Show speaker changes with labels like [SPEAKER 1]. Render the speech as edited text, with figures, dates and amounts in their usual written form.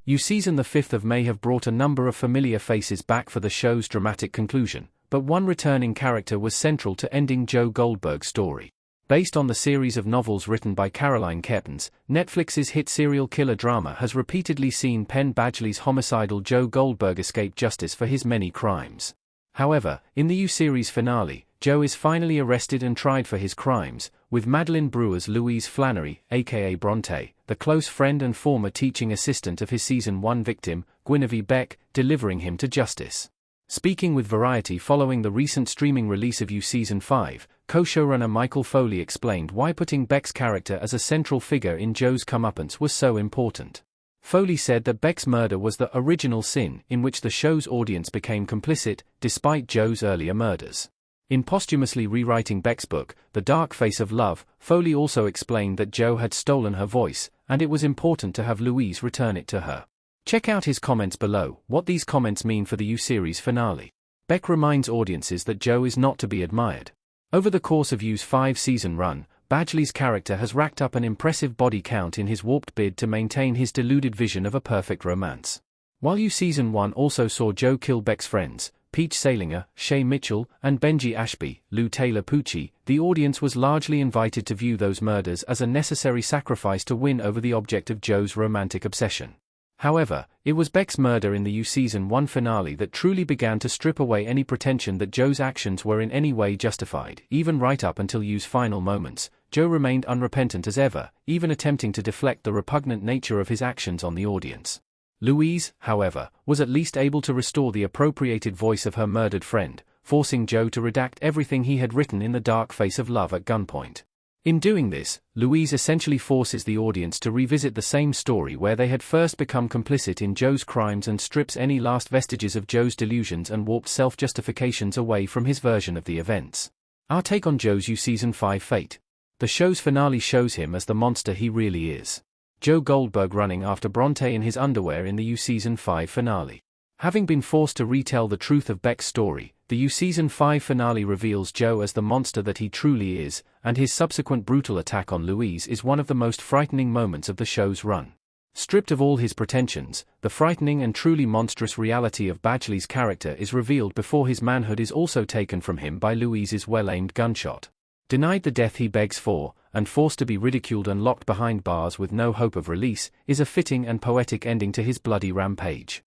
[SPEAKER 1] Season the 5th of May have brought a number of familiar faces back for the show's dramatic conclusion, but one returning character was central to ending Joe Goldberg's story. Based on the series of novels written by Caroline Kepnes, Netflix's hit serial killer drama has repeatedly seen Penn Badgley's homicidal Joe Goldberg escape justice for his many crimes. However, in the series finale, Joe is finally arrested and tried for his crimes, with Madeline Brewer's Louise Flannery, aka Bronte, the close friend and former teaching assistant of his Season 1 victim, Guinevere Beck, delivering him to justice. Speaking with Variety following the recent streaming release of Season 5, co-showrunner Michael Foley explained why putting Beck's character as a central figure in Joe's comeuppance was so important. Foley said that Beck's murder was the original sin in which the show's audience became complicit, despite Joe's earlier murders. In posthumously rewriting Beck's book, The Dark Face of Love, Foley also explained that Joe had stolen her voice, and it was important to have Louise return it to her. Check out his comments below, what these comments mean for the series finale. Beck reminds audiences that Joe is not to be admired. Over the course of 5's season run, Badgley's character has racked up an impressive body count in his warped bid to maintain his deluded vision of a perfect romance. While Season 1 also saw Joe kill Beck's friends, Peach Salinger, Shay Mitchell, and Benji Ashby, Lou Taylor Pucci, the audience was largely invited to view those murders as a necessary sacrifice to win over the object of Joe's romantic obsession. However, it was Beck's murder in the Season 1 finale that truly began to strip away any pretension that Joe's actions were in any way justified. Even right up until Joe's final moments, Joe remained unrepentant as ever, even attempting to deflect the repugnant nature of his actions on the audience. Louise, however, was at least able to restore the appropriated voice of her murdered friend, forcing Joe to redact everything he had written in The Dark Face of Love at gunpoint. In doing this, Louise essentially forces the audience to revisit the same story where they had first become complicit in Joe's crimes and strips any last vestiges of Joe's delusions and warped self-justifications away from his version of the events. Our take on Joe's Season 5 fate. The show's finale shows him as the monster he really is. Joe Goldberg running after Bronte in his underwear in the Season 5 finale. Having been forced to retell the truth of Beck's story, the Season 5 finale reveals Joe as the monster that he truly is, and his subsequent brutal attack on Louise is one of the most frightening moments of the show's run. Stripped of all his pretensions, the frightening and truly monstrous reality of Badgley's character is revealed before his manhood is also taken from him by Louise's well-aimed gunshot. Denied the death he begs for, and forced to be ridiculed and locked behind bars with no hope of release, is a fitting and poetic ending to his bloody rampage.